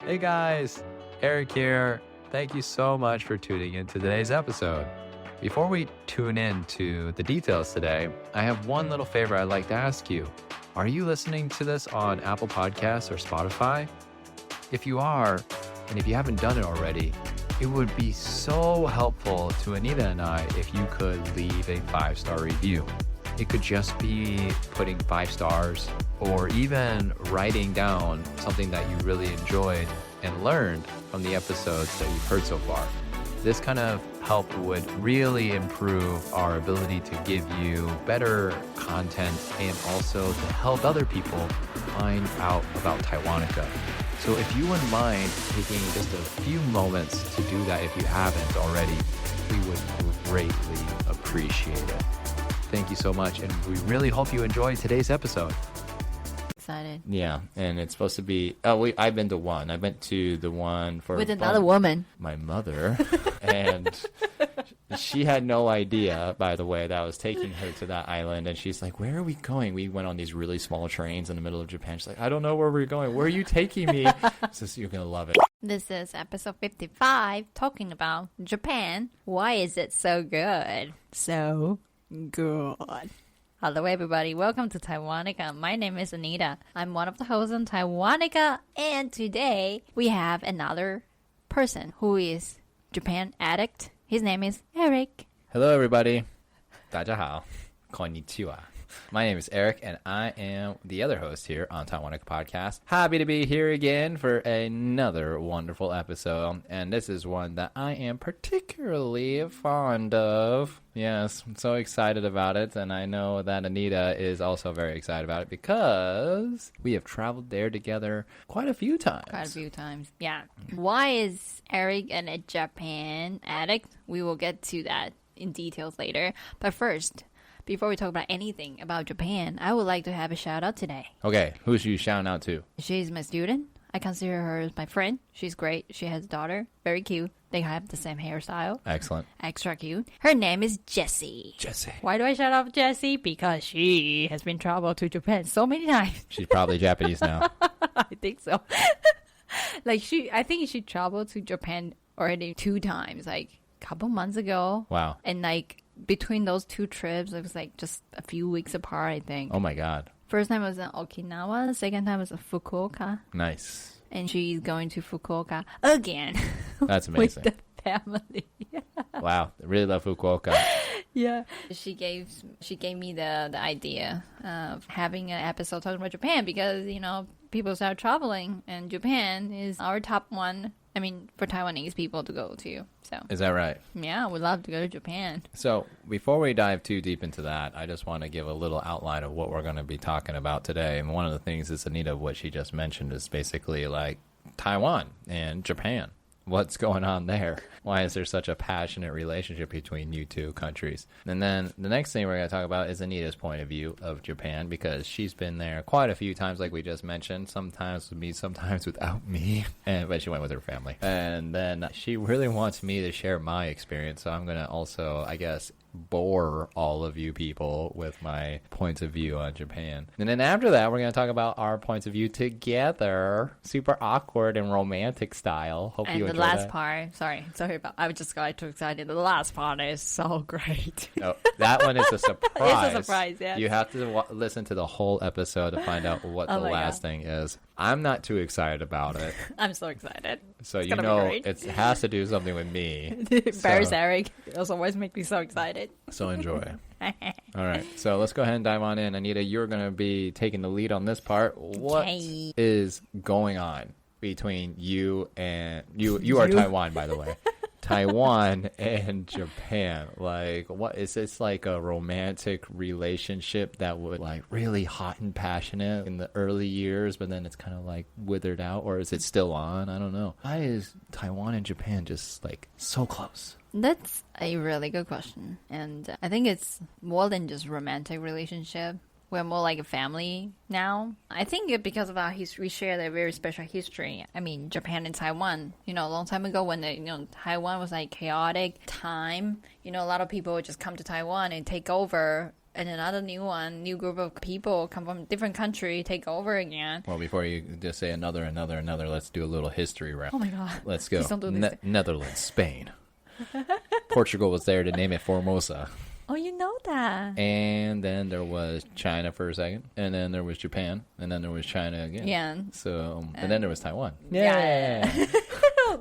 Hey guys, Eric here. Thank you so much for tuning in to today's episode. Before we tune in to the details today, I have one little favor I'd like to ask you. Are you listening to this on Apple Podcasts or Spotify? If you are, and if you haven't done it already, it would be so helpful to Anita and I if you could leave a 5-star review. It could just be putting 5 stars or even writing down something that you really enjoyed and learned from the episodes that you've heard so far. This kind of help would really improve our ability to give you better content and also to help other people find out about Taiwanica. So if you wouldn't mind taking just a few moments to do that if you haven't already, we would greatly appreciate it. Thank you so much, and we really hope you enjoyed today's episode. Excited. Yeah, and it's supposed to be... I've been to one. I went to the one for... With another woman. My mother. And she had no idea, by the way, that I was taking her to that island. And she's like, where are we going? We went on these really small trains in the middle of Japan. She's like, I don't know where we're going. Where are you taking me? So you're going to love it. This is episode 55, talking about Japan. Why is it so good? So good. Hello everybody, welcome to Taiwanica. My name is Anita. I'm one of the hosts on Taiwanica, and today we have another person who is Japan addict. His name is Eric. Hello everybody. 大家好. Konnichiwa. My name is Eric, and I am the other host here on Taiwanica Podcast. Happy to be here again for another wonderful episode, and this is one that I am particularly fond of. Yes, I'm so excited about it, and I know that Anita is also very excited about it because we have traveled there together quite a few times. Yeah. Why is Eric a Japan addict? We will get to that in details later. But first, before we talk about anything about Japan, I would like to have a shout out today. Okay, who's you shouting out to? She's my student. I consider her as my friend. She's great. She has a daughter. Very cute. They have the same hairstyle. Excellent. Extra cute. Her name is Jessie. Jessie. Why do I shout out Jessie? Because she has been traveled to Japan so many times. She's probably Japanese now. I think so. I think she traveled to Japan already 2 times, like a couple months ago. Wow. And between those 2 trips, it was just a few weeks apart, I think. Oh my God. First time was in Okinawa. Second time was in Fukuoka. Nice. And she's going to Fukuoka again. That's amazing. With the family. Wow. I really love Fukuoka. Yeah. She gave me the idea of having an episode talking about Japan because, people start traveling and Japan is our top one. I mean, for Taiwanese people to go to. So Is that right? yeah, we'd love to go to Japan. So before we dive too deep into that, I just want to give a little outline of what we're going to be talking about today. And one of the things is, Anita, what she just mentioned is basically like Taiwan and Japan. What's going on there? Why is there such a passionate relationship between you two countries? And then the next thing we're going to talk about is Anita's point of view of Japan, because she's been there quite a few times, like we just mentioned, sometimes with me, sometimes without me, but she went with her family. And then she really wants me to share my experience, so I'm going to also, I guess, bore all of you people with my points of view on Japan. And then after that, we're going to talk about our points of view together, super awkward and romantic style. Hope you enjoy the last that. part, sorry about, I just got too excited. The last part is so great. No, that one is a surprise. It's a surprise, yeah. You have to listen to the whole episode to find out what the last thing is. I'm not too excited about it. I'm so excited. So it's it has to do something with me. Embarrass Eric. It always makes me so excited. So enjoy. All right. So let's go ahead and dive on in. Anita, you're going to be taking the lead on this part. What is going on between you and... You are Taiwan, by the way. Taiwan and Japan. Like, what is this, like a romantic relationship that would really hot and passionate in the early years, but then it's kind of withered out, or is it still on? I don't know. Why is Taiwan and Japan just so close? That's a really good question. And I think it's more than just romantic relationship. We're more like a family now. I think because of our history, we share a very special history. I mean, Japan and Taiwan, a long time ago when Taiwan was chaotic time, a lot of people would just come to Taiwan and take over and another new one, new group of people come from different country, take over again. Well, before you just say another, let's do a little history round. Oh my God. Let's go. Please don't do this. Netherlands, Spain. Portugal was there to name it Formosa. Oh, you know that. And then there was China for a second. And then there was Japan. And then there was China again. Yeah. So, and then there was Taiwan. Yeah.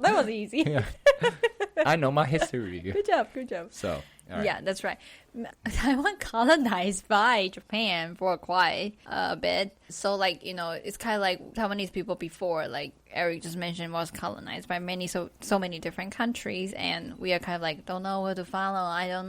That was easy. Yeah. I know my history. Good job. So, all right. Yeah, that's right. Taiwan colonized by Japan for quite a bit. So, like, it's kind of like Taiwanese people before, like Eric just mentioned, was colonized by so many different countries. And we are kind of like, don't know where to follow. I don't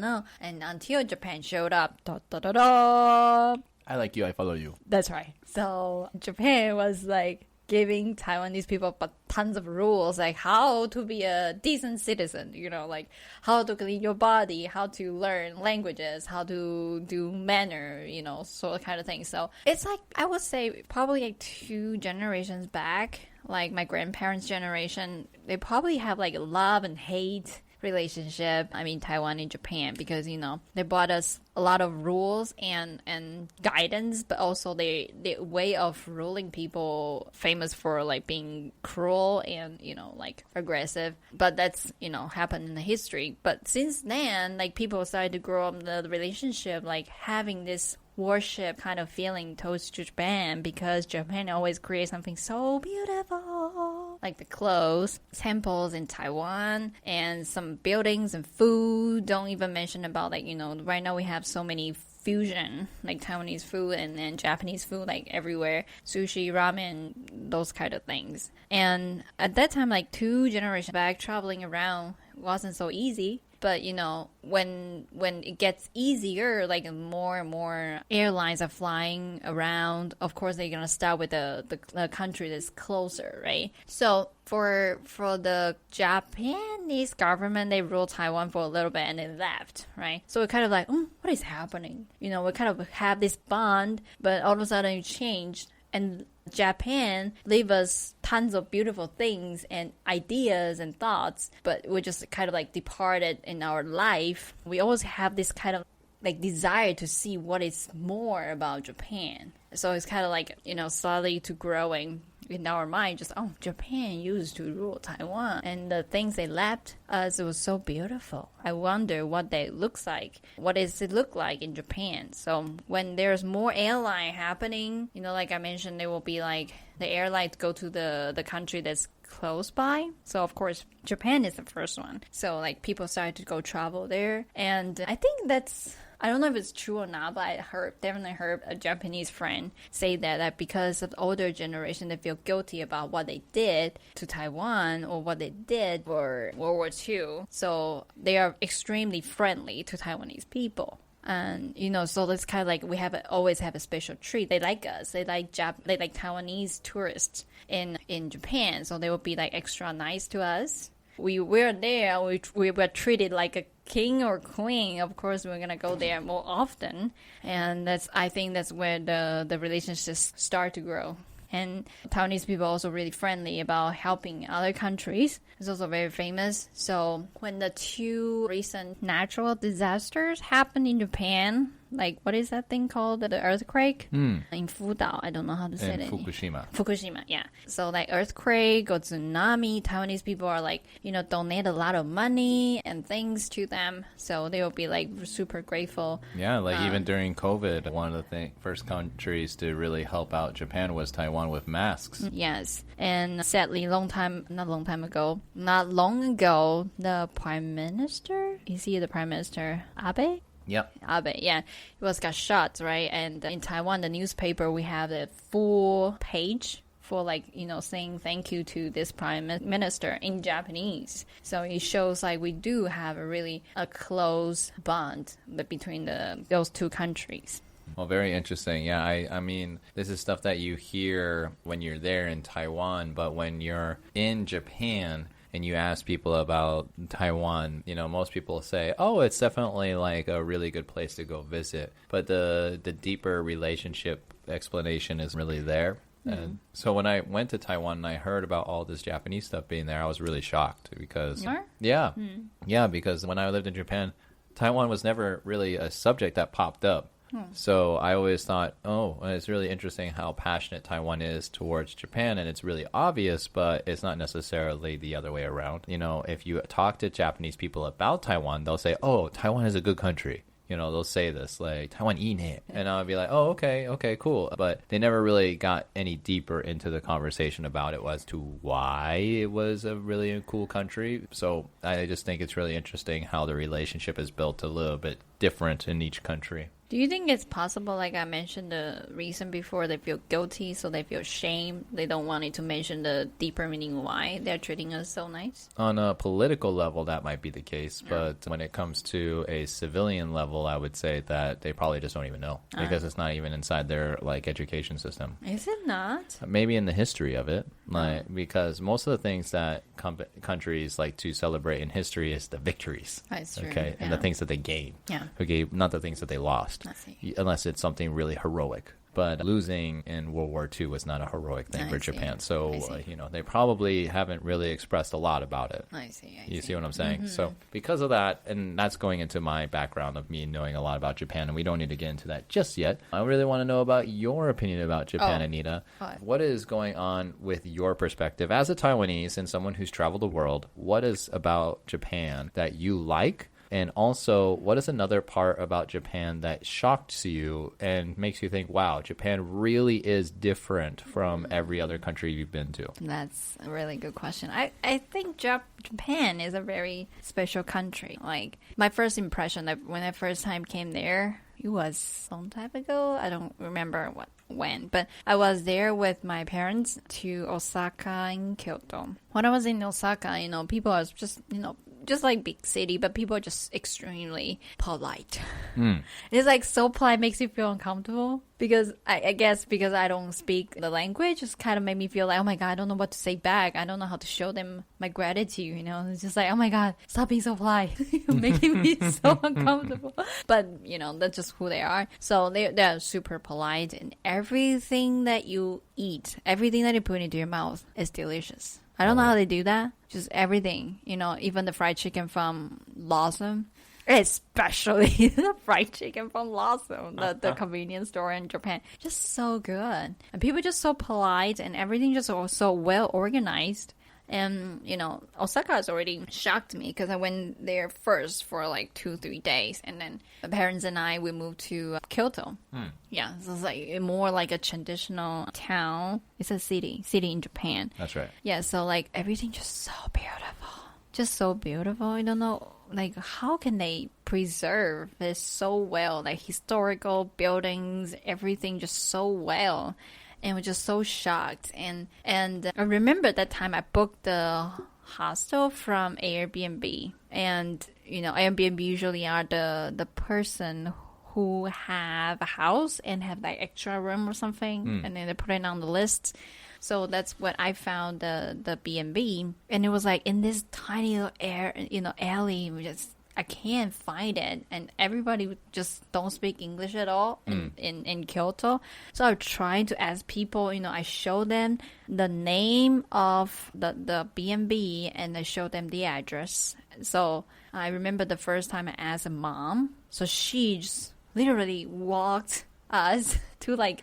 know. And until Japan showed up, da, da, da, da. I like you, I follow you. That's right. So, Japan was like, giving Taiwanese people tons of rules, like how to be a decent citizen, like how to clean your body, how to learn languages, how to do manner, sort of kind of thing. So it's like, I would say probably like 2 generations back, like my grandparents' generation, they probably have like love and hate relationship, Taiwan and Japan, because they brought us a lot of rules and guidance, but also the way of ruling people famous for like being cruel and like aggressive, but that's happened in the history. But since then, like, people started to grow up the relationship, like having this worship kind of feeling towards Japan, because Japan always creates something so beautiful, like the clothes, temples in Taiwan, and some buildings and food. Don't even mention about, like, right now we have so many fusion, like Taiwanese food and then Japanese food, like everywhere, sushi, ramen, those kind of things. And at that time, like 2 generations back, traveling around wasn't so easy. But when it gets easier, like more and more airlines are flying around, of course they're gonna start with the country that's closer, right? So for the Japanese government, they ruled Taiwan for a little bit and they left, right? So we're kind of like, what is happening? We kind of have this bond, but all of a sudden it changed. And Japan leave us tons of beautiful things and ideas and thoughts, but we just kind of like departed in our life. We always have this kind of like desire to see what is more about Japan. So it's kind of like, slowly to growing in our mind, just, Japan used to rule Taiwan, and the things they left us, it was so beautiful. I wonder what they looks like. What does it look like in Japan? So when there's more airline happening, like I mentioned, there will be like the airlines go to the country that's close by. So of course Japan is the first one. So like people started to go travel there, and I think I don't know if it's true or not, but I definitely heard a Japanese friend say that because of the older generation, they feel guilty about what they did to Taiwan or what they did for World War II. So they are extremely friendly to Taiwanese people. And, so it's kind of like we always have a special treat. They like us. They like Taiwanese tourists in Japan. So they will be like extra nice to us. We were there. We were treated like a king or queen. Of course, we're gonna go there more often, and I think that's where the relationships start to grow. And Taiwanese people are also really friendly about helping other countries. It's also very famous. So when the 2 recent natural disasters happened in Japan, like, what is that thing called? The earthquake? In Fudao. I don't know how to say it. Fukushima, yeah. So like earthquake or tsunami, Taiwanese people are like, donate a lot of money and things to them. So they will be like super grateful. Yeah, like even during COVID, one of the first countries to really help out Japan was Taiwan with masks. Yes. And sadly, not long ago, the Prime Minister, is he the Prime Minister? Abe? Yep. Abe, yeah. He got shot, right? And in Taiwan, the newspaper, we have a full page for saying thank you to this prime minister in Japanese. So it shows like we do have a close bond between those 2 countries. Well, very interesting. Yeah, I mean, this is stuff that you hear when you're there in Taiwan, but when you're in Japan and you ask people about Taiwan, most people say, oh, it's definitely like a really good place to go visit. But the deeper relationship explanation is really there. And so when I went to Taiwan and I heard about all this Japanese stuff being there, I was really shocked because, yeah, because when I lived in Japan, Taiwan was never really a subject that popped up. So I always thought, it's really interesting how passionate Taiwan is towards Japan, and it's really obvious, but it's not necessarily the other way around. You know, if you talk to Japanese people about Taiwan, they'll say, oh, Taiwan is a good country. You know, they'll say this, like, Taiwan ine. And I'll be like, oh, okay, cool. But they never really got any deeper into the conversation about it as to why it was a really cool country. So I just think it's really interesting how the relationship is built a little bit different in each country. Do you think it's possible, like I mentioned the reason before, they feel guilty, so they feel shame? They don't want it to mention the deeper meaning why they're treating us so nice? On a political level, that might be the case. But when it comes to a civilian level, I would say that they probably just don't even know because it's not even inside their like education system. Is it not? Maybe in the history of it, like because most of the things that countries like to celebrate in history is the victories. That's true. Okay, and the things that they gained. Yeah. Okay, not the things that they lost. I see. Unless it's something really heroic. But losing in World War II was not a heroic thing for Japan. So, they probably haven't really expressed a lot about it. I see. You see what I'm saying? So because of that, and that's going into my background of me knowing a lot about Japan, and we don't need to get into that just yet. I really want to know about your opinion about Japan, Anita. What is going on with your perspective as a Taiwanese and someone who's traveled the world? What is about Japan that you like? And also, what is another part about Japan that shocked you and makes you think, wow, Japan really is different from every other country you've been to? That's a really good question. I think Japan is a very special country. Like, my first impression, like, when I first time came there, it was some time ago. I don't remember when, but I was there with my parents to Osaka and Kyoto. When I was in Osaka, people are just like big city, but people are just extremely polite. It's like so polite, makes you feel uncomfortable because I guess because I don't speak the language, just kind of made me feel like, oh my God, I don't know what to say back. I don't know how to show them my gratitude, It's just like, oh my God, stop being so polite. You're making me so uncomfortable. But, that's just who they are. So they're super polite, and everything that you eat, everything that you put into your mouth is delicious. I don't know how they do that. Just everything, even the fried chicken from Lawson, especially the fried chicken from Lawson, the convenience store in Japan. Just so good. And people just so polite, and everything just so well organized. And, Osaka has already shocked me because I went there first for like 2-3 days. And then my parents and we moved to Kyoto. Yeah, so it's like more like a traditional town. It's a city in Japan. That's right. Yeah, so like everything just so beautiful. Just so beautiful. I don't know, like how can they preserve this so well? Like historical buildings, everything just so well. And we're just so shocked. And I remember that time I booked the hostel from Airbnb. And, Airbnb usually are the person who have a house and have like extra room or something. And then they put it on the list. So that's what I found, the B&B. And it was like in this tiny little alley, I can't find it, and everybody just don't speak English at all in Kyoto. So I tried to ask people, I showed them the name of the B&B, and I showed them the address. So I remember the first time I asked a mom, so she just literally walked us to like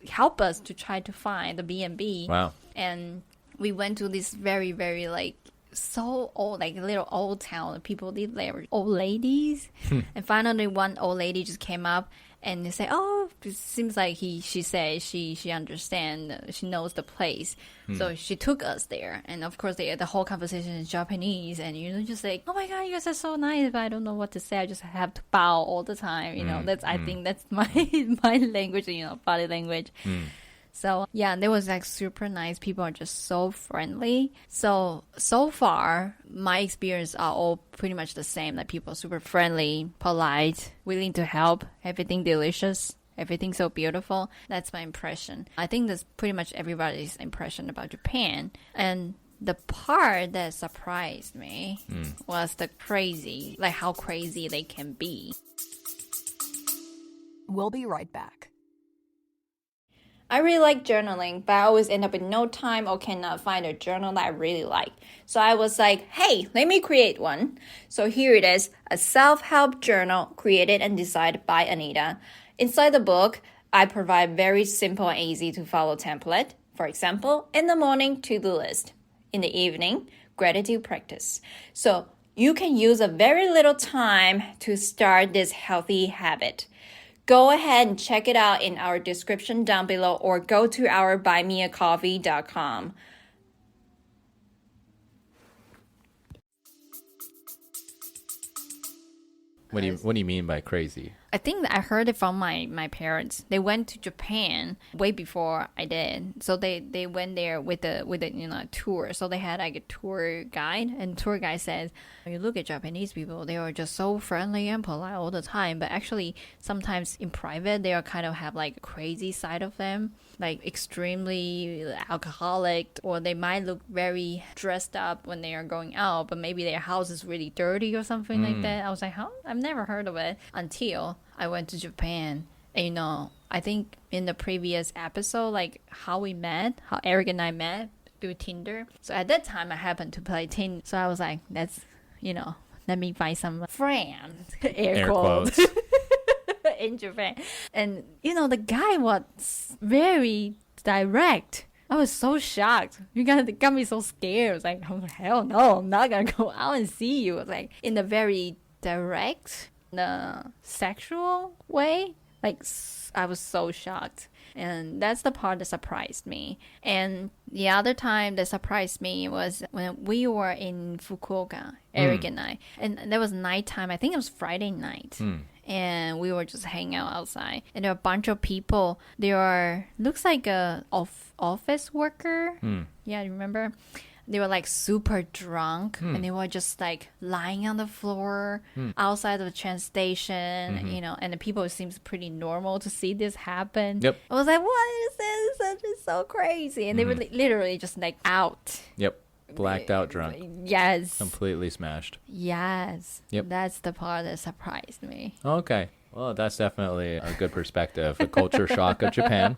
help us to try to find the B&B. Wow. And we went to this very, very like so old, like a little old town. People live there, old ladies. And finally one old lady just came up and they say, oh, it seems like she said she understands, she knows the place. So she took us there. And of course the whole conversation is Japanese, and just like, oh my God, you guys are so nice, but I don't know what to say. I just have to bow all the time. That's I think that's my language, body language. So yeah, there was like super nice. People are just so friendly. So far, my experience are all pretty much the same. Like people are super friendly, polite, willing to help, everything delicious, everything so beautiful. That's my impression. I think that's pretty much everybody's impression about Japan. And the part that surprised me was the crazy, like how crazy they can be. We'll be right back. I really like journaling, but I always end up with no time or cannot find a journal that I really like. So I was like, hey, let me create one. So here it is, a self-help journal created and designed by Anita. Inside the book, I provide very simple and easy to follow template. For example, in the morning, to-do list. In the evening, gratitude practice. So you can use a very little time to start this healthy habit. Go ahead and check it out in our description down below or go to our buymeacoffee.com. What do you mean by crazy? I think that I heard it from my parents. They went to Japan way before I did. So they went there with a tour. So they had like a tour guide, and tour guide says, you look at Japanese people, they are just so friendly and polite all the time, but actually sometimes in private they are kind of have like a crazy side of them, like extremely alcoholic, or they might look very dressed up when they are going out, but maybe their house is really dirty or something like that. I was like, huh? I've never heard of it until I went to Japan. And I think in the previous episode, like how Eric and I met through Tinder. So at that time I happened to play Tinder. So I was like, let me find some friends, air quotes, in Japan. And, the guy was very direct. I was so shocked. You got me so scared. I was like, oh, hell no, I'm not going to go out and see you. It was like in a very direct, sexual way. Like, I was so shocked. And that's the part that surprised me. And the other time that surprised me was when we were in Fukuoka, Eric and I. And there was nighttime. I think it was Friday night. And we were just hanging out outside. And there were a bunch of people. Looks like a office worker. Yeah, you remember? They were like super drunk and they were just like lying on the floor outside of the train station, and the people, it seems pretty normal to see this happen. Yep. I was like, what is this? This is so crazy. And they were literally just like out. Yep. Blacked out drunk. Yes. Completely smashed. Yes. Yep. That's the part that surprised me. Okay. Well, that's definitely a good perspective. The culture shock of Japan.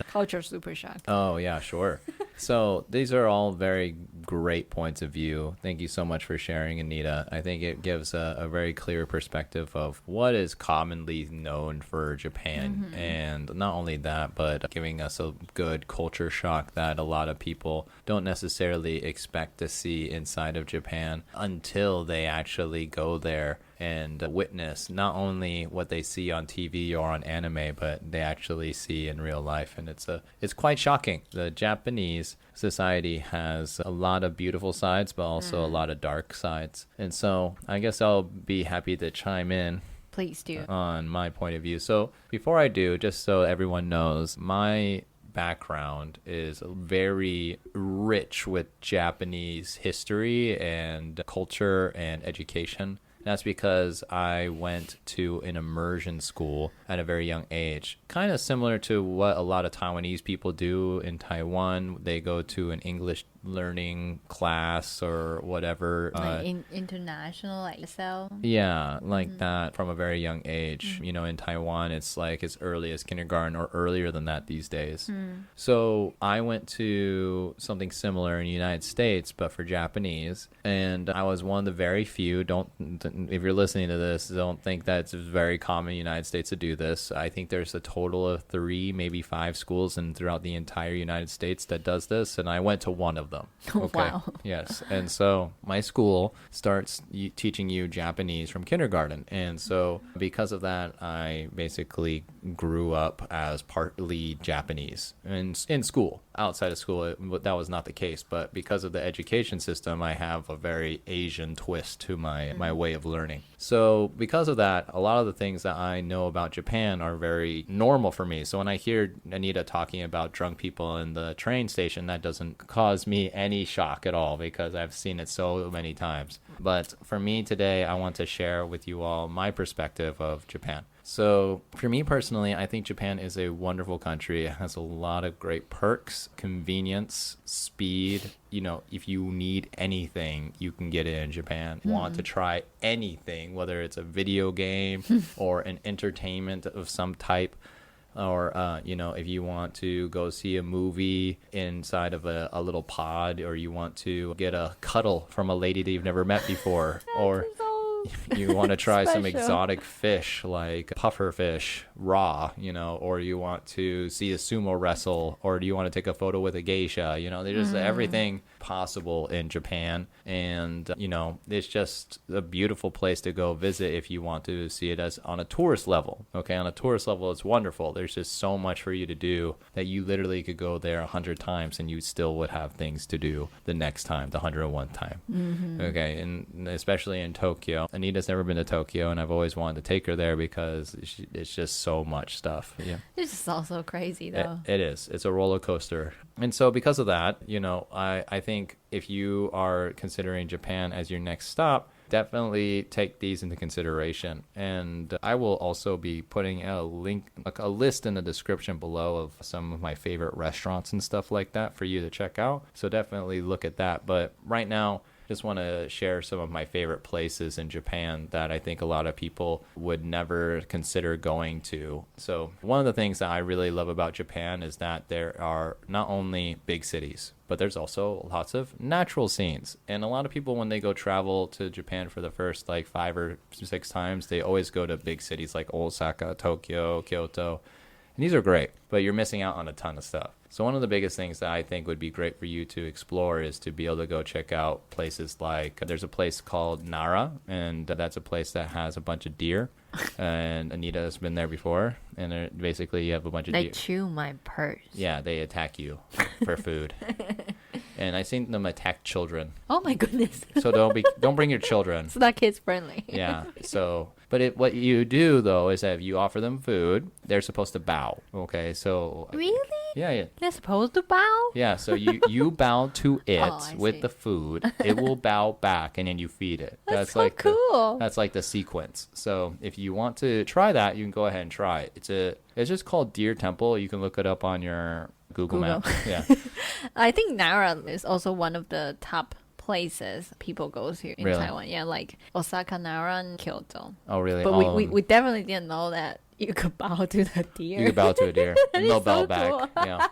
Culture super shock. Oh, yeah, sure. So these are all very great points of view. Thank you so much for sharing, Anita. I think it gives a very clear perspective of what is commonly known for Japan. And not only that, but giving us a good culture shock that a lot of people don't necessarily expect to see inside of Japan until they actually go there and witness not only what they see on TV or on anime, but they actually see in real life. And it's quite shocking. The Japanese society has a lot of beautiful sides, but also a lot of dark sides. And so I guess I'll be happy to chime in. Please do. On my point of view. So before I do, just so everyone knows, my background is very rich with Japanese history and culture and education. That's because I went to an immersion school at a very young age. Kind of similar to what a lot of Taiwanese people do in Taiwan. They go to an English learning class or whatever. Like international, like so? Yeah, like that from a very young age. In Taiwan, it's like as early as kindergarten or earlier than that these days. So I went to something similar in the United States, but for Japanese. And I was one of the very few. If you're listening to this, don't think that it's very common in the United States to do this. I think there's a total of 3, maybe 5 schools throughout the entire United States that does this. And I went to one of them. Okay. Wow. Yes. And so my school starts teaching you Japanese from kindergarten. And so because of that, I basically grew up as partly Japanese in school. Outside of school, that was not the case. But because of the education system, I have a very Asian twist to my way of learning. So because of that, a lot of the things that I know about Japan are very normal for me. So when I hear Anita talking about drunk people in the train station, that doesn't cause me any shock at all because I've seen it so many times. But for me today, I want to share with you all my perspective of Japan. So for me personally, I think Japan is a wonderful country. It has a lot of great perks, convenience, speed. If you need anything, you can get it in Japan. Want to try anything, whether it's a video game or an entertainment of some type, Or, if you want to go see a movie inside of a little pod, or you want to get a cuddle from a lady that you've never met before, or you want to try some exotic fish like puffer fish raw, or you want to see a sumo wrestle, or do you want to take a photo with a geisha? There's just everything possible in Japan. And, it's just a beautiful place to go visit if you want to see it as on a tourist level. Okay, on a tourist level, it's wonderful. There's just so much for you to do that you literally could go there 100 times and you still would have things to do the next time, the 101th time. Okay, and especially in Tokyo. Anita's never been to Tokyo, and I've always wanted to take her there because it's just so much stuff. Yeah, This is also crazy, though. It is. It's a roller coaster. And so because of that, I think if you are considering Japan as your next stop, definitely take these into consideration. And I will also be putting a list in the description below of some of my favorite restaurants and stuff like that for you to check out. So definitely look at that. But right now, just want to share some of my favorite places in Japan that I think a lot of people would never consider going to. So one of the things that I really love about Japan is that there are not only big cities, but there's also lots of natural scenes. And a lot of people, when they go travel to Japan for the first 5 or 6 times, they always go to big cities like Osaka, Tokyo, Kyoto. And these are great, but you're missing out on a ton of stuff. So one of the biggest things that I think would be great for you to explore is to be able to go check out places like, there's a place called Nara, and that's a place that has a bunch of deer. And Anita has been there before, and basically you have a bunch of deer. They chew my purse. Yeah, they attack you for food. And I've seen them attack children. Oh my goodness. So don't bring your children. It's not kids friendly. Yeah. But what you do though is that if you offer them food, they're supposed to bow. Okay, so Really? Yeah. They're supposed to bow? Yeah, so you bow to it I with see. the food. It will bow back, and then you feed it. That's so cool. That's like the sequence. So if you want to try that, you can go ahead and try it. It's just called Deer Temple. You can look it up on your Google Map. Yeah. I think Nara is also one of the top places people go to in Really? Taiwan. Yeah, like Osaka, Nara, and Kyoto. Oh, really? But Oh, we definitely didn't know that you could bow to the deer. you can bow to a deer. That They'll is bow so back. cool. Yeah.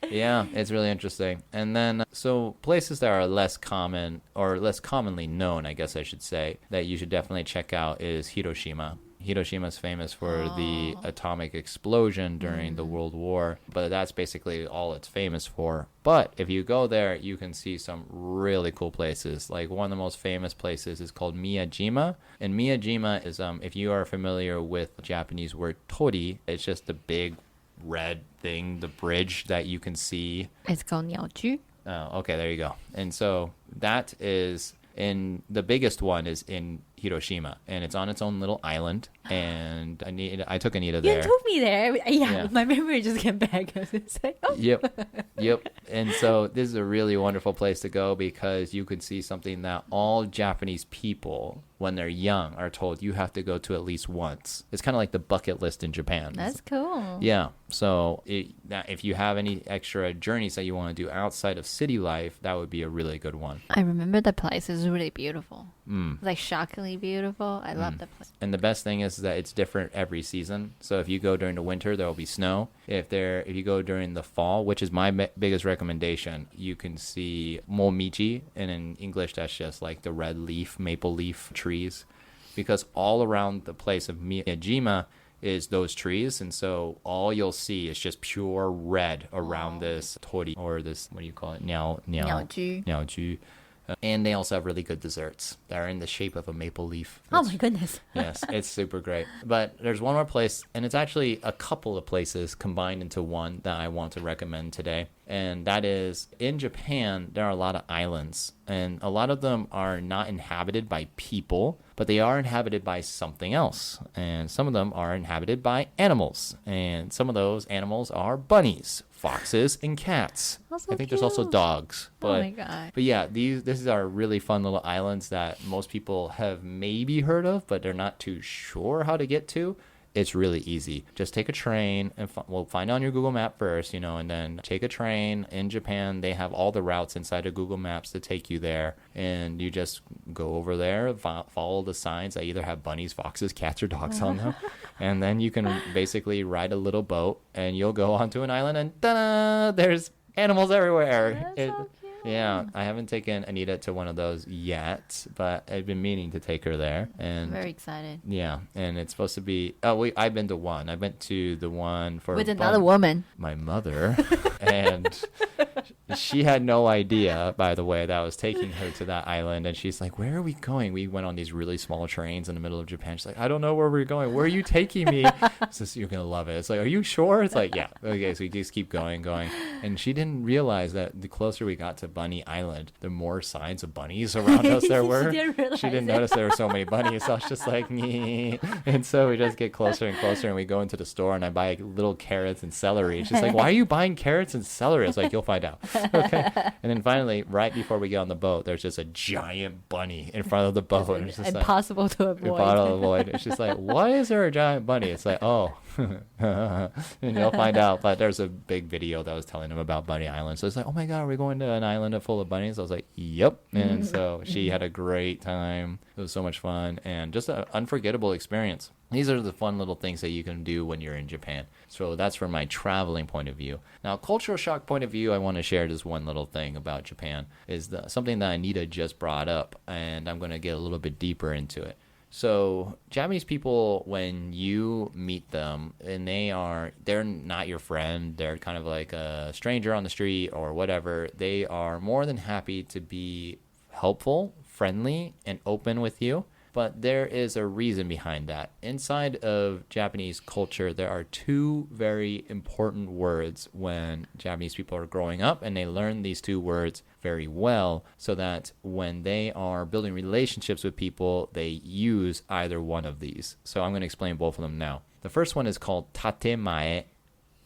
Yeah, it's really interesting. And then, so places that are less common or less commonly known, I guess I should say, that you should definitely check out is Hiroshima. Hiroshima is famous for the atomic explosion during the World War, but that's basically all it's famous for. But if you go there, you can see some really cool places. Like one of the most famous places is called Miyajima. And Miyajima is, if you are familiar with the Japanese word tori, it's just the big red thing, the bridge that you can see. It's called 鸟居. Oh, okay, there you go. And so that is the biggest one is in Hiroshima, and it's on its own little island. And I took Anita You there. took me there. Yeah, Yeah. my memory just came back. I was gonna say, oh. Yep. And so this is a really wonderful place to go because you could see something that all Japanese people, when they're young, are told you have to go to at least once. It's kind of like the bucket list in Japan. That's cool. Yeah. So if you have any extra journeys that you want to do outside of city life, that would be a really good one. I remember the place is really beautiful. Like shockingly beautiful. I love the place. And the best thing is that it's different every season. So if you go during the winter, there will be snow. If you go during the fall, which is my biggest recommendation, you can see momichi, and in English that's just like the red leaf, maple leaf trees, because all around the place of Miyajima is those trees, and so all you'll see is just pure red around this tori, or this, what do you call it, 鸟居. And they also have really good desserts that are in the shape of a maple leaf. Oh my goodness. Yes, it's super great. But there's one more place, and it's actually a couple of places combined into one that I want to recommend today. And that is, in Japan, there are a lot of islands, and a lot of them are not inhabited by people, but they are inhabited by something else. And some of them are inhabited by animals, and some of those animals are bunnies, foxes, and cats. That's so I think there's also cute. dogs. But, Oh my God. But yeah, these are really fun little islands that most people have maybe heard of, but they're not too sure how to get to. it's really easy. Just take a train and we'll find on your Google map first, and then take a train. In Japan, they have all the routes inside of Google Maps to take you there. And you just go over there, follow the signs that either have bunnies, foxes, cats, or dogs on them. And then you can basically ride a little boat and you'll go onto an island and ta-da! There's animals everywhere. That's so cute. Yeah, I haven't taken Anita to one of those yet, but I've been meaning to take her there. And Very excited. yeah, and it's supposed to be. I've been to one. I went to the one for With another woman. my mother, and she had no idea, by the way, that I was taking her to that island. And she's like, "Where are we going?" We went on these really small trains in the middle of Japan. She's like, "I don't know where we're going. Where are you taking me?" So you're gonna love it. It's like, "Are you sure?" It's like, "Yeah." Okay, so we just keep going, and she didn't realize that the closer we got to Bunny Island, the more signs of bunnies around us there were. She didn't notice there were so many bunnies. So I was just like, "Nee." And so we just get closer and closer, and we go into the store, and I buy little carrots and celery. She's like, "Why are you buying carrots and celery?" It's like, "You'll find out." Okay. And then finally, right before we get on the boat, there's just a giant bunny in front of the boat. And it's just impossible to avoid. Impossible to avoid. It's just like, why is there a giant bunny? It's like, oh, and you'll find out. But there's a big video that was telling them about Bunny Island. So it's like, oh my God, are we going to an island full of bunnies? I was like, yep. And so she had a great time. It was so much fun and just an unforgettable experience. These are the fun little things that you can do when you're in Japan. So that's from my traveling point of view. Now, cultural shock point of view, I want to share this one little thing about Japan is something that Anita just brought up, and I'm going to get a little bit deeper into it. So Japanese people, when you meet them, and they're not your friend, they're kind of like a stranger on the street or whatever, they are more than happy to be helpful, friendly, and open with you. But there is a reason behind that. Inside of Japanese culture, there are two very important words when Japanese people are growing up, and they learn these two words very well so that when they are building relationships with people, they use either one of these. So I'm going to explain both of them now. The first one is called tatemae,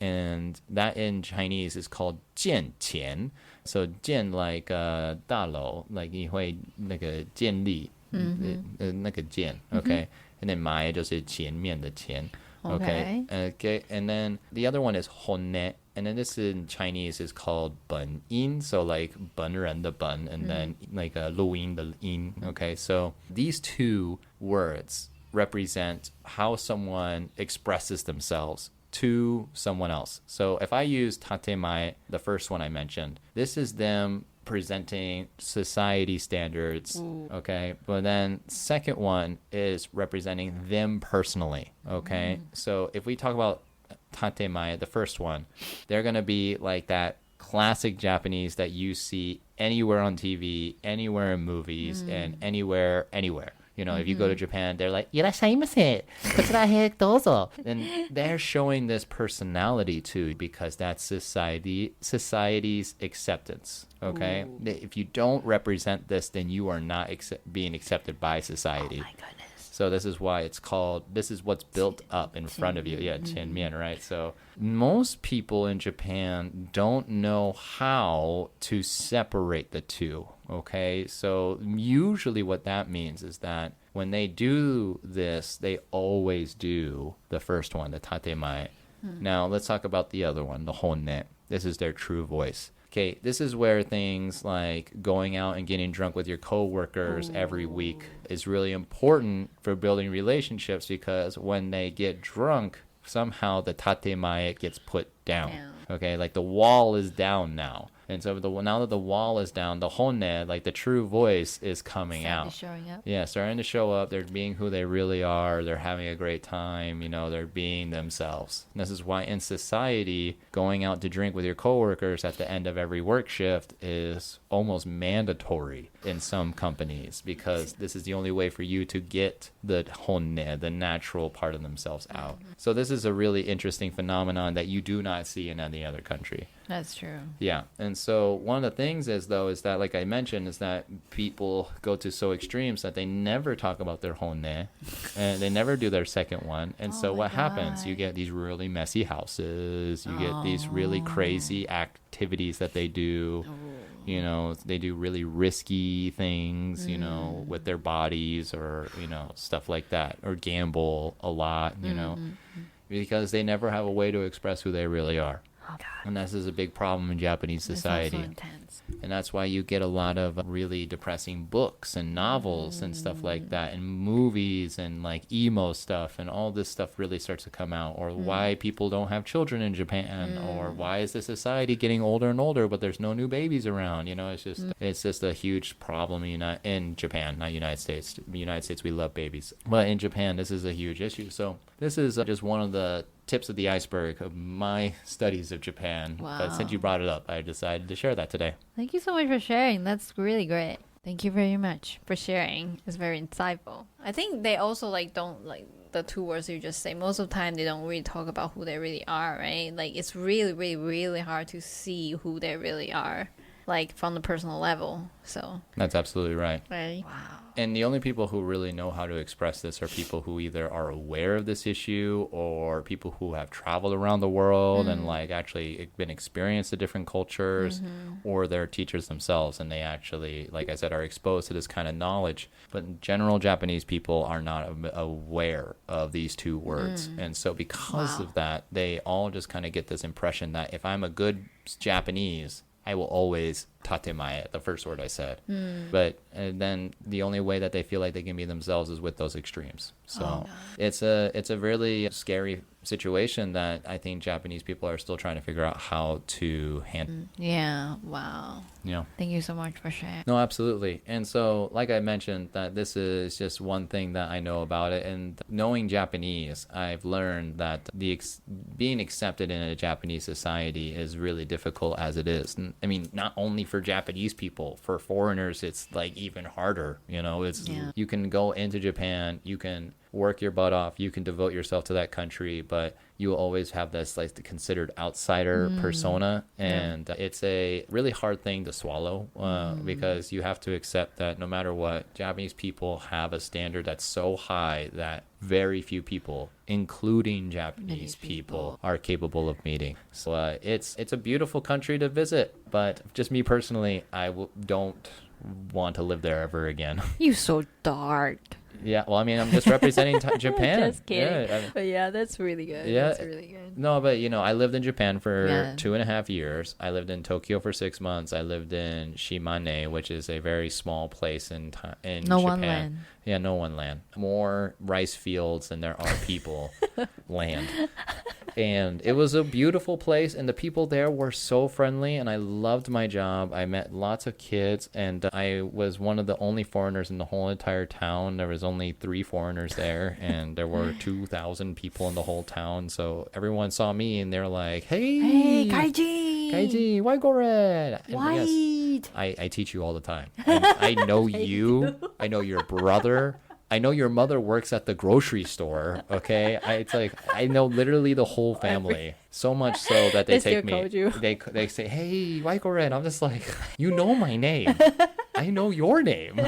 and that in Chinese is called 见钱. So 见 like 大楼, like 你会那个建立 那个建, okay? And then 埋就是前面的前, okay? Okay, and then the other one is honne, and then this in Chinese is called 本音, so like 本人的本, and then like 录音的音, okay? So these two words represent how someone expresses themselves to someone else. So if I use tatemae, the first one I mentioned, this is them presenting society standards, okay? But then second one is representing them personally, okay? So if we talk about tatemae, the first one, they're going to be like that classic Japanese that you see anywhere on TV, anywhere in movies, and anywhere. If you go to Japan, they're like, "Irashaimase, kochira he dozo." And they're showing this personality too, because that's society's acceptance, okay? If you don't represent this, then you are not being accepted by society. Oh my goodness. So this is why this is what's built up in front of you. Yeah, 前面, right? So most people in Japan don't know how to separate the two, okay? So usually what that means is that when they do this, they always do the first one, the tatemae. Now let's talk about the other one, the honne. This is their true voice. Okay, this is where things like going out and getting drunk with your coworkers every week is really important for building relationships, because when they get drunk, somehow the tatemae gets put down. Okay, like the wall is down now. And so now that the wall is down, the honne, like the true voice, is coming out. Showing up. Yeah, starting to show up. They're being who they really are. They're having a great time. They're being themselves. And this is why in society, going out to drink with your coworkers at the end of every work shift is almost mandatory in some companies, because this is the only way for you to get the honne, the natural part of themselves, out. So this is a really interesting phenomenon that you do not see in any other country. That's true. Yeah. And so one of the things is that, like I mentioned, is that people go to so extremes that they never talk about their honne, and they never do their second one. And so what happens? You get these really messy houses. You get these really crazy activities that they do. You know, they do really risky things, you know, with their bodies or, you know, stuff like that, or gamble a lot, you know, because they never have a way to express who they really are. Oh, God. And this is a big problem in Japanese society. It's also intense. And that's why you get a lot of really depressing books and novels and stuff like that, and movies and like emo stuff, and all this stuff really starts to come out. Or why people don't have children in Japan, or why is the society getting older and older but there's no new babies around. You know, it's just a huge problem in Japan, not United States. In the United States we love babies, but in Japan this is a huge issue. So this is just one of the tips of the iceberg of my studies of Japan. Wow. But since you brought it up, I decided to share that today. Thank you so much for sharing. That's really great. Thank you very much for sharing. It's very insightful. I think they also like don't like the two words you just say. Most of the time they don't really talk about who they really are, right? Like it's really, really, really hard to see who they really are, like from the personal level. So That's absolutely right. right. Wow. And the only people who really know how to express this are people who either are aware of this issue, or people who have traveled around the world and like actually been experienced the different cultures, or they're teachers themselves and they actually, like I said, are exposed to this kind of knowledge. But in general, Japanese people are not aware of these two words. And so because of that, they all just kind of get this impression that if I'm a good Japanese, I will always tatemae, the first word I said. But then the only way that they feel like they can be themselves is with those extremes. So it's a really scary situation that I think Japanese people are still trying to figure out how to handle. Yeah. Wow. Yeah. Thank you so much for sharing. No, absolutely. And so, like I mentioned, that this is just one thing that I know about it. And knowing Japanese, I've learned that being accepted in a Japanese society is really difficult as it is. I mean, not only for Japanese people, for foreigners, it's like even harder. You know, you can go into Japan, you can work your butt off, you can devote yourself to that country, but you will always have this like the considered outsider persona, and it's a really hard thing to swallow because you have to accept that no matter what, Japanese people have a standard that's so high that very few people, including Japanese people, are capable of meeting. So it's a beautiful country to visit, but just me personally, I don't want to live there ever again. You so dark. Yeah, well, I mean, I'm just representing Japan. Just kidding. Yeah, But yeah, that's really good. Yeah. That's really good. No, but you know, I lived in Japan for 2.5 years. I lived in Tokyo for 6 months. I lived in Shimane, which is a very small place in No Japan. one land. Yeah, no one land. More rice fields than there are people land. And it was a beautiful place, and the people there were so friendly, and I loved my job. I met lots of kids, and I was one of the only foreigners in the whole entire town. There was only 3 foreigners there, and there were 2,000 people in the whole town. So everyone saw me, and they're like, "Hey, Kaiji, why go red?" White. Yes, I teach you all the time. I know you. I know your brother. I know your mother works at the grocery store, okay? It's like I know literally the whole family. So much so that they take me. They say, "Hey, Waiko-ren." I'm just like, "You know my name. I know your name."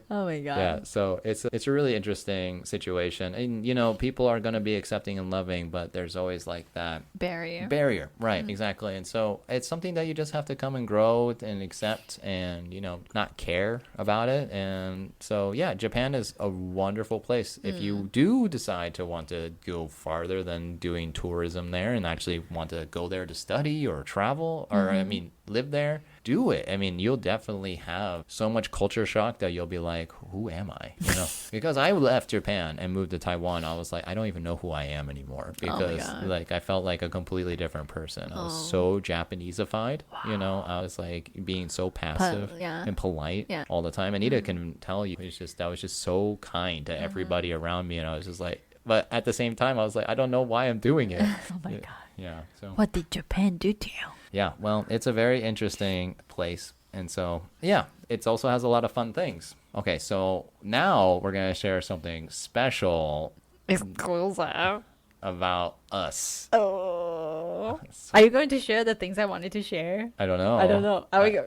Oh my god. Yeah, so it's a really interesting situation. And you know, people are going to be accepting and loving, but there's always like that barrier, right? Exactly. And so it's something that you just have to come and grow and accept, and you know, not care about it. And so yeah, Japan is a wonderful place if you do decide to want to go farther than doing tourism there and actually want to go there to study or travel, or I mean live there. Do it. I mean, you'll definitely have so much culture shock that you'll be like, who am I? You know, because I left Japan and moved to Taiwan. I was like, I don't even know who I am anymore, because like I felt like a completely different person. I was so Japaneseified, you know, I was like being so passive and polite all the time. Anita can tell you, I was just so kind to everybody around me. And I was just like, but at the same time, I was like, I don't know why I'm doing it. Oh my god. Yeah. So What did Japan do to you? yeah, well, it's a very interesting place. And so, yeah, it also has a lot of fun things. Okay, so now we're going to share something special Exclusive. about us. Oh. Are you going to share the things I wanted to share? I don't know. I don't know. Are we go?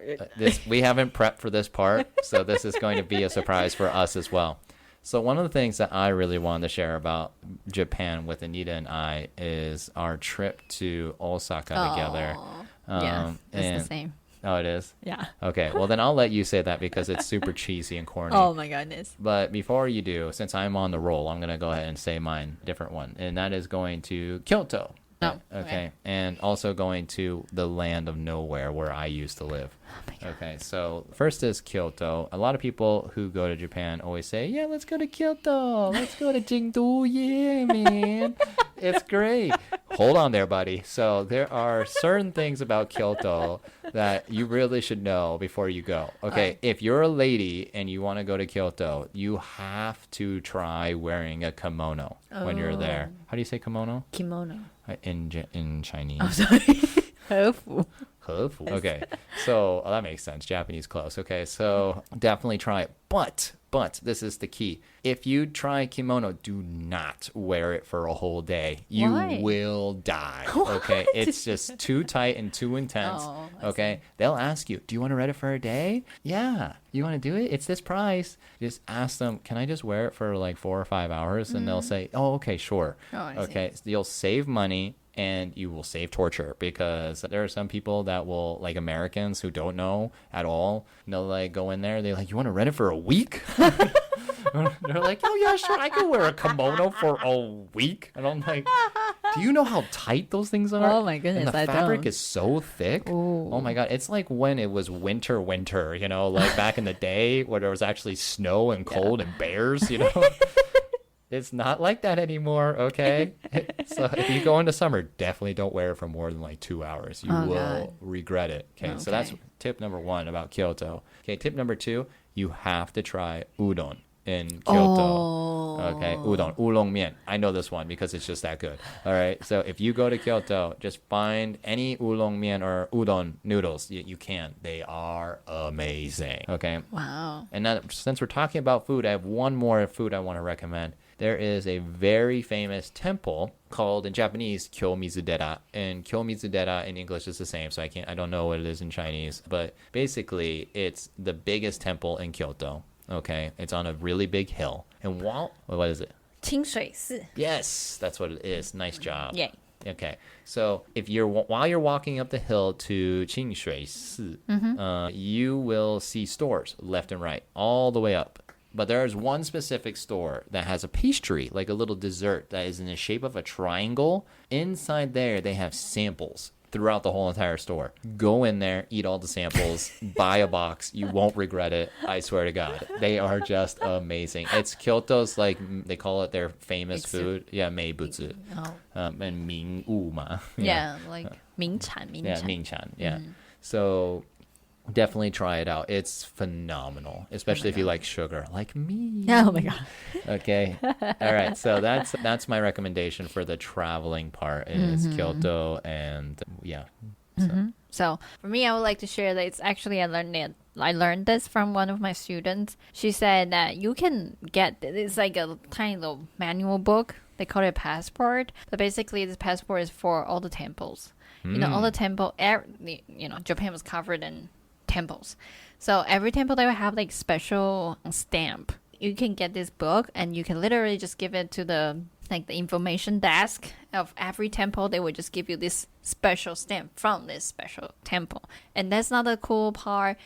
We haven't prepped for this part, so this is going to be a surprise for us as well. So one of the things that I really wanted to share about Japan with Anita and I is our trip to Osaka together. Yeah, it's the same. Oh, it is? Yeah. Okay, well then I'll let you say that because it's super cheesy and corny. Oh my goodness. But before you do, since I'm on the roll, I'm going to go ahead and say mine, different one. And that is going to Kyoto. Oh, Okay. And also going to the land of nowhere where I used to live. Oh my God. Okay, so first is Kyoto. A lot of people who go to Japan always say, yeah, let's go to Kyoto. Let's go to Jingdu. Yeah, man. It's great. Hold on there, buddy. So there are certain things about Kyoto that you really should know before you go. Okay, if you're a lady and you want to go to Kyoto, you have to try wearing a kimono when you're there. How do you say kimono? Kimono. In Chinese. I'm sorry. 和服. Okay, so that makes sense. Japanese close. Okay, so definitely try it. But this is the key. If you try kimono, do not wear it for a whole day. You Why? will die. Okay, it's just too tight and too intense. Oh, Okay, they'll ask you, do you want to rent it for a day? Yeah. You want to do it? It's this price. Just ask them, can I just wear it for like 4 or 5 hours? And they'll say, oh, okay, sure. Oh, I see. Okay, so you'll save money. And you will save torture because there are some people that will, like Americans who don't know at all, and they'll like go in there. They're like, you want to rent it for a week? They're like, oh yeah, sure. I can wear a kimono for a week. And I'm like, do you know how tight those things are? Oh my goodness, and the I fabric don't. is so thick. Ooh. Oh my God. It's like when it was winter, you know, like back in the day where there was actually snow and cold and bears, you know. It's not like that anymore, okay? So if you go into summer, definitely don't wear it for more than like 2 hours. You will God. regret it. Okay, so that's tip number 1 about Kyoto. Okay, tip number 2, you have to try udon in Kyoto. Oh. Okay, udon, oolong mian. I know this one because it's just that good. All right, so if you go to Kyoto, just find any oolong mian or udon noodles you can. They are amazing. Okay. Wow. And now, since we're talking about food, I have one more food I want to recommend. There is a very famous temple called in Japanese Kyomizudera, and Kyomizudera in English is the same, so I don't know what it is in Chinese, but basically it's the biggest temple in Kyoto. Okay, it's on a really big hill, and what is it? 清水寺. Yes, that's what it is. Nice job. Yay. Okay, so if while you're walking up the hill to Qingshui Si, you will see stores left and right, all the way up. But there's one specific store that has a pastry, like a little dessert that is in the shape of a triangle. Inside there, they have samples throughout the whole entire store. Go in there, eat all the samples, buy a box. You won't regret it. I swear to God. They are just amazing. It's Kyoto's, like, they call it their famous food. Yeah, meibutsu. Oh. And ming-wu ma. Yeah, like 名产. Yeah, Ming-chan. Yeah. So definitely try it out. It's phenomenal, especially if you like sugar, like me. Oh my God. Okay. All right. So that's my recommendation for the traveling part is Kyoto, and yeah. So for me, I would like to share that it's actually I learned this from one of my students. She said that you can get it's like a tiny little manual book. They call it a passport, but basically this passport is for all the temples. You know, all the temple. Japan was covered in temples, so every temple they will have like special stamp. You can get this book and you can literally just give it to the information desk of every temple. They will just give you this special stamp from this special temple. And that's not the cool part.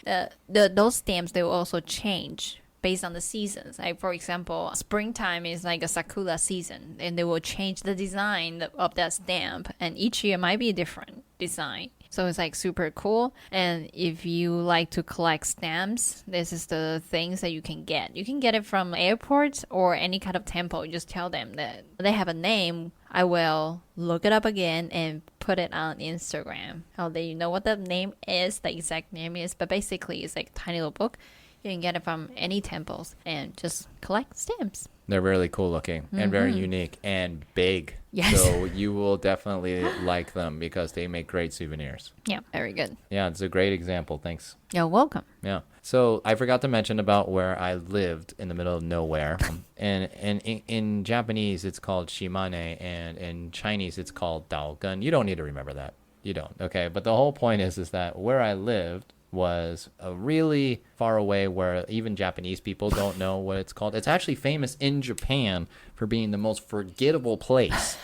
Those stamps, they will also change based on the seasons. Like, for example, springtime is like a sakura season, and they will change the design of that stamp, and each year might be a different design. So it's like super cool. And if you like to collect stamps, this is the things that you can get. You can get it from airports or any kind of temple. You just tell them that they have a name. I will look it up again and put it on Instagram. How they know what the name is, the exact name is. But basically, it's like a tiny little book. You can get it from any temples and just collect stamps. They're really cool looking and very unique and big. Yes. So you will definitely like them because they make great souvenirs. Yeah, very good. Yeah, it's a great example. Thanks. You're welcome. Yeah. So I forgot to mention about where I lived in the middle of nowhere. And in Japanese, it's called Shimane, and in Chinese, it's called Daogen. You don't need to remember that. You don't. Okay. But the whole point is that where I lived was really far away where even Japanese people don't know what it's called. It's actually famous in Japan for being the most forgettable place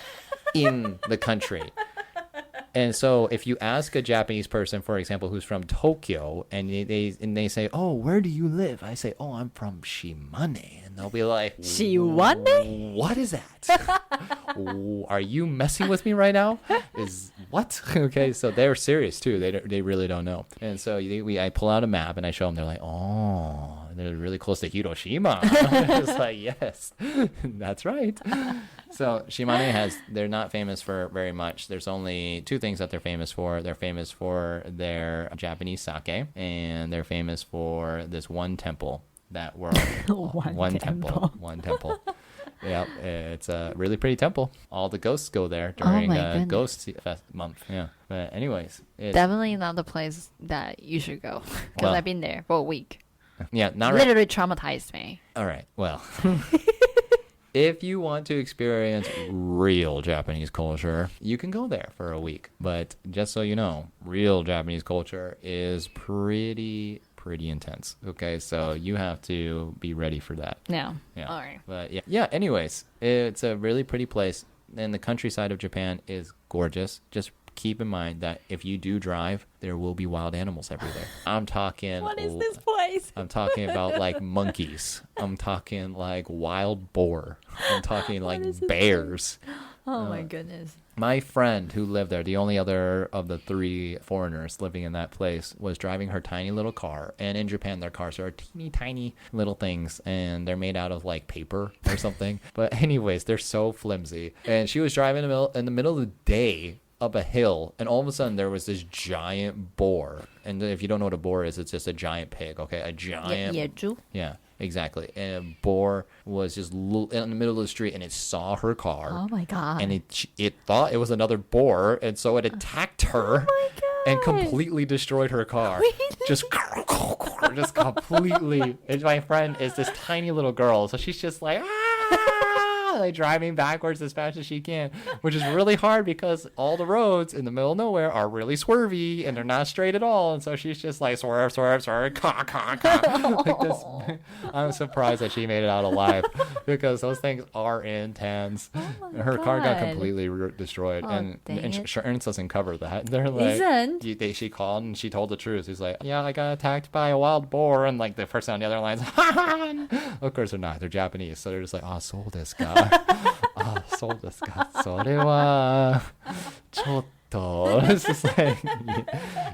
in the country. And so if you ask a Japanese person, for example, who's from Tokyo, and they say, "Oh, where do you live?" I say, "Oh, I'm from Shimane." And they'll be like, Shimane? "What is that? Are you messing with me right now? Is what?" Okay, so they're serious too. They really don't know. And so I pull out a map and I show them. They're like, "Oh, they're really close to Hiroshima." It's like, yes, that's right. So Shimane they're not famous for very much. There's only two things that they're famous for. They're famous for their Japanese sake, and they're famous for this one temple that we're one temple. Yep, it's a really pretty temple. All the ghosts go there during Ghost Fest month. Yeah, but anyways, it's Definitely not the place that you should go because I've been there for a week. Yeah, not literally traumatized me. All right, well. If you want to experience real Japanese culture, you can go there for a week. But just so you know, real Japanese culture is pretty intense. Okay, so you have to be ready for that. Yeah. All right. But yeah. Anyways, it's a really pretty place, and the countryside of Japan is gorgeous. Just keep in mind that if you do drive, there will be wild animals everywhere. I'm talking. What is this place? I'm talking about like monkeys. I'm talking like wild boar. I'm talking like bears. Oh my goodness. My friend who lived there, the only other of the three foreigners living in that place, was driving her tiny little car. And in Japan, their cars are teeny tiny little things, and they're made out of like paper or something. But anyways, they're so flimsy. And she was driving in the middle of the day up a hill, and all of a sudden there was this giant boar. And if you don't know what a boar is, it's just a giant pig. Okay, a giant. Yeah, exactly. And a boar was just in the middle of the street, and it saw her car. Oh my god! And it thought it was another boar, and so it attacked her. Oh my god! And completely destroyed her car. Really? Just completely. And my friend is this tiny little girl, so she's just like, like driving backwards as fast as she can, which is really hard because all the roads in the middle of nowhere are really swervy and they're not straight at all. And so she's just like swerve, caw. Like this. I'm surprised that she made it out alive because those things are intense. Oh Her car got completely destroyed, and insurance doesn't cover that. They're like, she called and she told the truth. He's like, "Yeah, I got attacked by a wild boar," and like the person on the other line's, of course they're not. They're Japanese, so they're just like, "Oh, sold this guy." そうですか。それはちょっと It's just like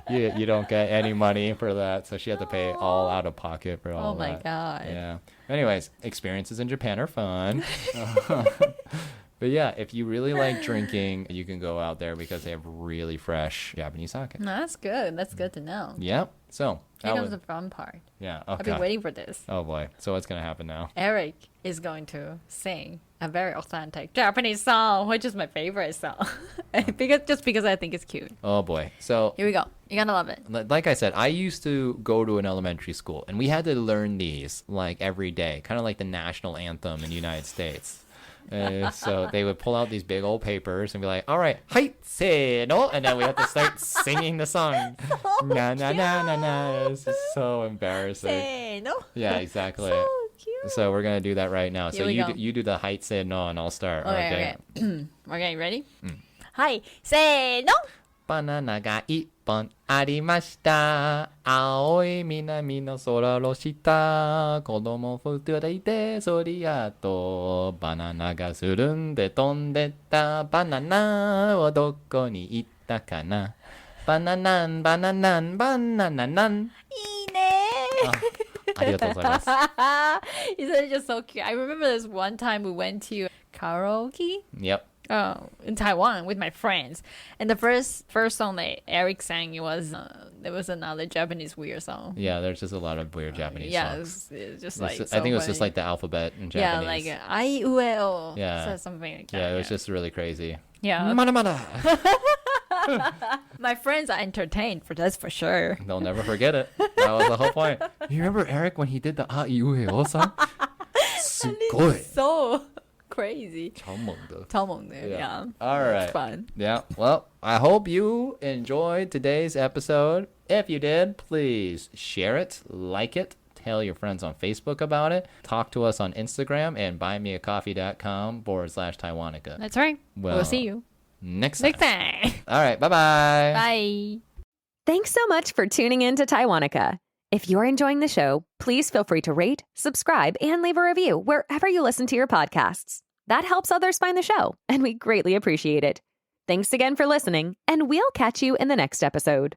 you don't get any money for that, so she had to pay all out of pocket for all that. Oh my god. Yeah. Anyways, experiences in Japan are fun. But yeah, if you really like drinking, you can go out there because they have really fresh Japanese sake. No, that's good. That's good to know. Yep. So here comes the fun part. Yeah. I've been waiting for this. Oh boy. So what's gonna happen now? Eric is going to sing a very authentic Japanese song, which is my favorite song, because I think it's cute. Oh boy. So here we go. You're gonna love it. Like I said, I used to go to an elementary school, and we had to learn these like every day, kind of like the national anthem in the United States. So they would pull out these big old papers and be like, "All right, hai, se no," and then we have to start singing the song. Na na na na na. It's just so embarrassing. Se no. Yeah, exactly. So cute. So we're gonna do that right now. Here So we go. you do the hai, se no, and I'll start. Okay. Okay, ready? Hi, se no. バナナが一本ありました。青い南の空の下。子供二人いてそりゃと。バナナがするんで飛んでった。バナナはどこに行ったかな。バナナンバナナンバナナナン。いいね。ありがとうございます。You said it's just so cute. I remember this one time we went to karaoke. Yep. In Taiwan with my friends, and the first song that Eric sang there was another Japanese weird song. Yeah, there's just a lot of weird Japanese songs. It's just like so I think it was funny. just like the alphabet in Yeah, Japanese. like ai ue o. Yeah. So something like that. Yeah, it was just really crazy. Yeah. Mana mana. My friends are entertained for this for sure. They'll never forget it. That was the whole point. You remember Eric when he did the A Iue O song? すごい. So crazy. 超猛的. Yeah. All right. It's fun. Yeah. Well, I hope you enjoyed today's episode. If you did, please share it, like it, tell your friends on Facebook about it, talk to us on Instagram and buymeacoffee.com/Taiwanica. That's right. Well, we'll see you. next time. Next time. All right. Bye-bye. Bye. Thanks so much for tuning in to Taiwanica. If you're enjoying the show, please feel free to rate, subscribe, and leave a review wherever you listen to your podcasts. That helps others find the show, and we greatly appreciate it. Thanks again for listening, and we'll catch you in the next episode.